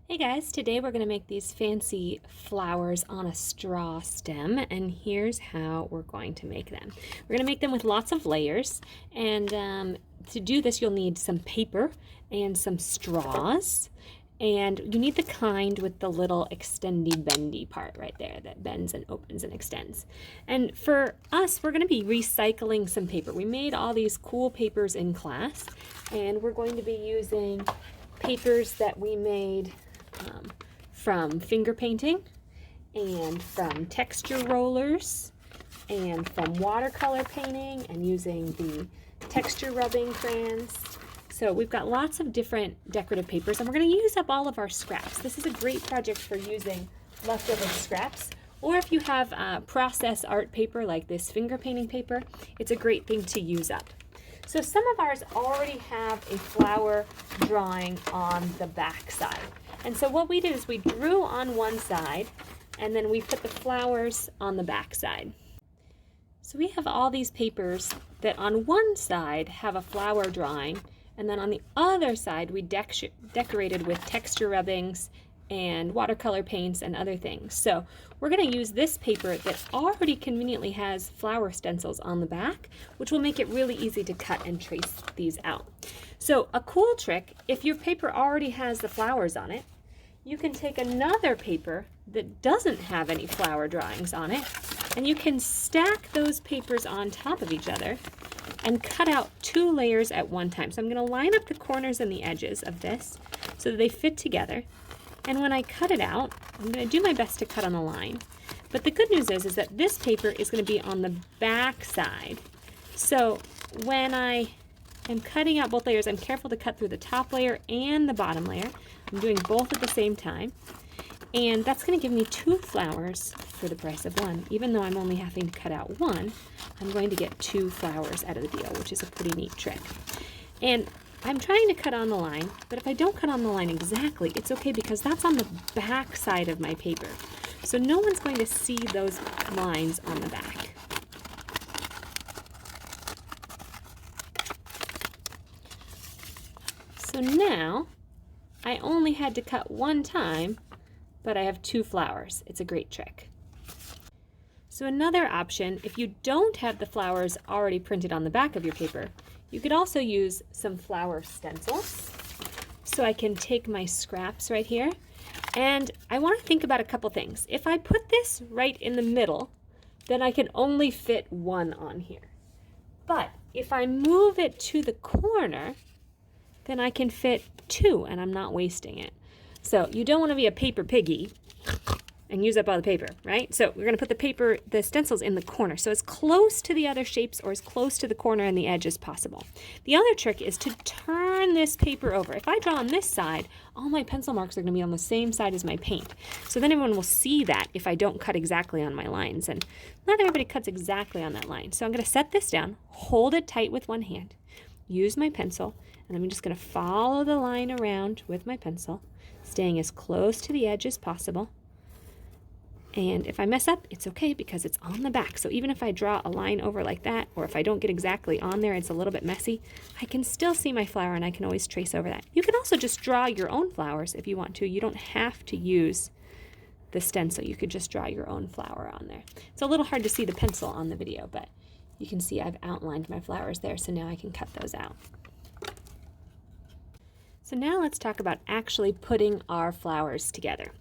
Hey guys, today we're going to make these fancy flowers on a straw stem, and here's how we're going to make them. We're going to make them with lots of layers, and to do this you'll need some paper and some straws, and you need the kind with the little extendy bendy part right there that bends and opens and extends. And for us, we're going to be recycling some paper. We made all these cool papers in class, and we're going to be using papers that we made from finger painting and from texture rollers and from watercolor painting and using the texture rubbing crayons. So we've got lots of different decorative papers, and we're going to use up all of our scraps. This is a great project for using leftover scraps, or if you have process art paper like this finger painting paper, it's a great thing to use up. So some of ours already have a flower drawing on the back side. And so what we did is we drew on one side, and then we put the flowers on the back side. So we have all these papers that on one side have a flower drawing, and then on the other side we decorated with texture rubbings and watercolor paints and other things. So we're going to use this paper that already conveniently has flower stencils on the back, which will make it really easy to cut and trace these out. So a cool trick, if your paper already has the flowers on it, you can take another paper that doesn't have any flower drawings on it, and you can stack those papers on top of each other and cut out 2 layers at one time. So I'm going to line up the corners and the edges of this so that they fit together. And when I cut it out, I'm going to do my best to cut on the line. But the good news is that this paper is going to be on the back side. So when I am cutting out both layers, I'm careful to cut through the top layer and the bottom layer. I'm doing both at the same time. And that's going to give me 2 flowers for the price of 1. Even though I'm only having to cut out 1, I'm going to get 2 flowers out of the deal, which is a pretty neat trick. And I'm trying to cut on the line, but if I don't cut on the line exactly, it's okay because that's on the back side of my paper. So no one's going to see those lines on the back. So now, I only had to cut 1 time, but I have 2 flowers. It's a great trick. So another option, if you don't have the flowers already printed on the back of your paper, you could also use some flower stencils. So I can take my scraps right here, and I want to think about a couple things. If I put this right in the middle, then I can only fit 1 on here. But if I move it to the corner, then I can fit 2, and I'm not wasting it. So you don't want to be a paper piggy and use up all the paper, right? So we're going to put the stencils in the corner, so as close to the other shapes or as close to the corner and the edge as possible. The other trick is to turn this paper over. If I draw on this side, all my pencil marks are going to be on the same side as my paint. So then everyone will see that if I don't cut exactly on my lines, and not everybody cuts exactly on that line. So I'm going to set this down, hold it tight with one hand, use my pencil, and I'm just going to follow the line around with my pencil, staying as close to the edge as possible. And if I mess up, it's okay because it's on the back. So even if I draw a line over like that, or if I don't get exactly on there, it's a little bit messy, I can still see my flower and I can always trace over that. You can also just draw your own flowers if you want to. You don't have to use the stencil. You could just draw your own flower on there. It's a little hard to see the pencil on the video, but you can see I've outlined my flowers there, so now I can cut those out. So now let's talk about actually putting our flowers together.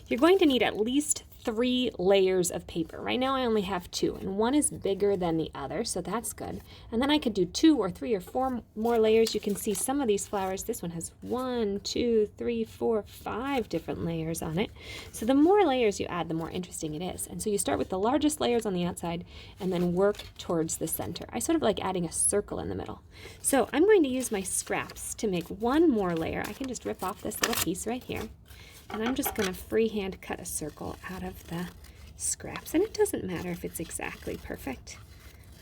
You're going to need at least 3 layers of paper. Right now I only have 2, and one is bigger than the other, so that's good. And then I could do 2 or 3 or 4 more layers. You can see some of these flowers. This one has 1, 2, 3, 4, 5 different layers on it. So the more layers you add, the more interesting it is. And so you start with the largest layers on the outside and then work towards the center. I sort of like adding a circle in the middle. So I'm going to use my scraps to make 1 more layer. I can just rip off this little piece right here. And I'm just going to freehand cut a circle out of the scraps. And it doesn't matter if it's exactly perfect.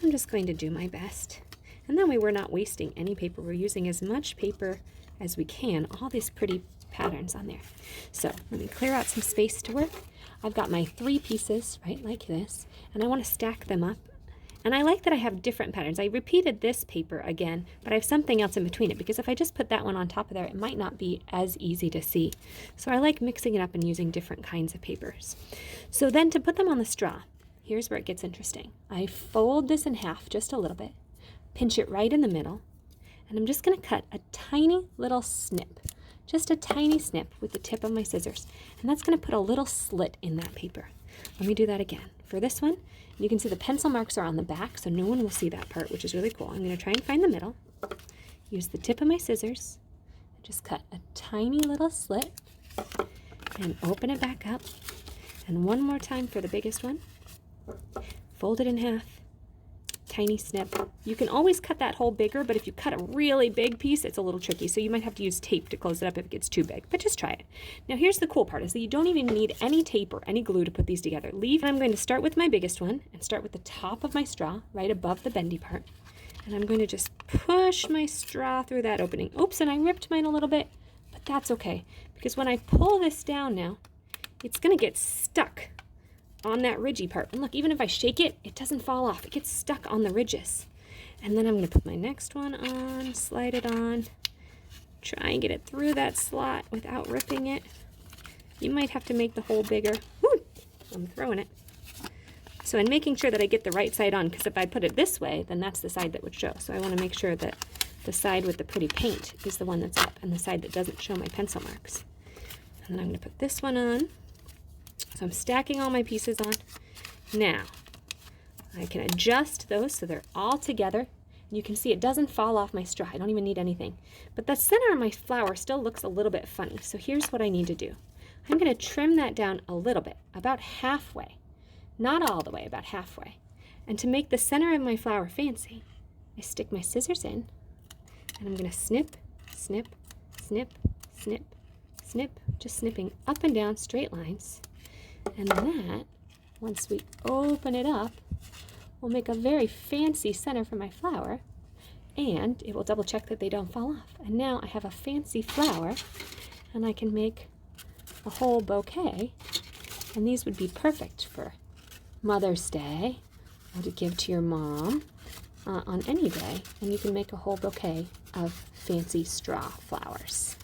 I'm just going to do my best. And that way we're not wasting any paper. We're using as much paper as we can. All these pretty patterns on there. So let me clear out some space to work. I've got my 3 pieces, right, like this. And I want to stack them up. And I like that I have different patterns. I repeated this paper again, but I have something else in between it, because if I just put that one on top of there, it might not be as easy to see. So I like mixing it up and using different kinds of papers. So then to put them on the straw, here's where it gets interesting. I fold this in half just a little bit, pinch it right in the middle, and I'm just going to cut a tiny little snip, just a tiny snip with the tip of my scissors. And that's going to put a little slit in that paper. Let me do that again. For this one, you can see the pencil marks are on the back, so no one will see that part, which is really cool. I'm going to try and find the middle, use the tip of my scissors, and just cut a tiny little slit, and open it back up. And one more time for the biggest one. Fold it in half, tiny snip. You can always cut that hole bigger, but if you cut a really big piece, it's a little tricky. So you might have to use tape to close it up if it gets too big, but just try it. Now here's the cool part, is that you don't even need any tape or any glue to put these together. I'm going to start with my biggest one and start with the top of my straw right above the bendy part. And I'm going to just push my straw through that opening. Oops, and I ripped mine a little bit, but that's okay, because when I pull this down now, it's going to get stuck on that ridgy part. And look, even if I shake it, it doesn't fall off. It gets stuck on the ridges. And then I'm going to put my next one on, slide it on, try and get it through that slot without ripping it. You might have to make the hole bigger. Woo! I'm throwing it. So in making sure that I get the right side on, because if I put it this way, then that's the side that would show. So I want to make sure that the side with the pretty paint is the one that's up, and the side that doesn't show my pencil marks. And then I'm going to put this one on. So I'm stacking all my pieces on. Now, I can adjust those so they're all together. You can see it doesn't fall off my straw. I don't even need anything. But the center of my flower still looks a little bit funny. So here's what I need to do. I'm going to trim that down a little bit, about halfway. Not all the way, about halfway. And to make the center of my flower fancy, I stick my scissors in, and I'm going to snip, snip, snip, snip, snip, just snipping up and down straight lines. And that, once we open it up, will make a very fancy center for my flower, and it will double check that they don't fall off. And now I have a fancy flower, and I can make a whole bouquet, and these would be perfect for Mother's Day, or to give to your mom on any day, and you can make a whole bouquet of fancy straw flowers.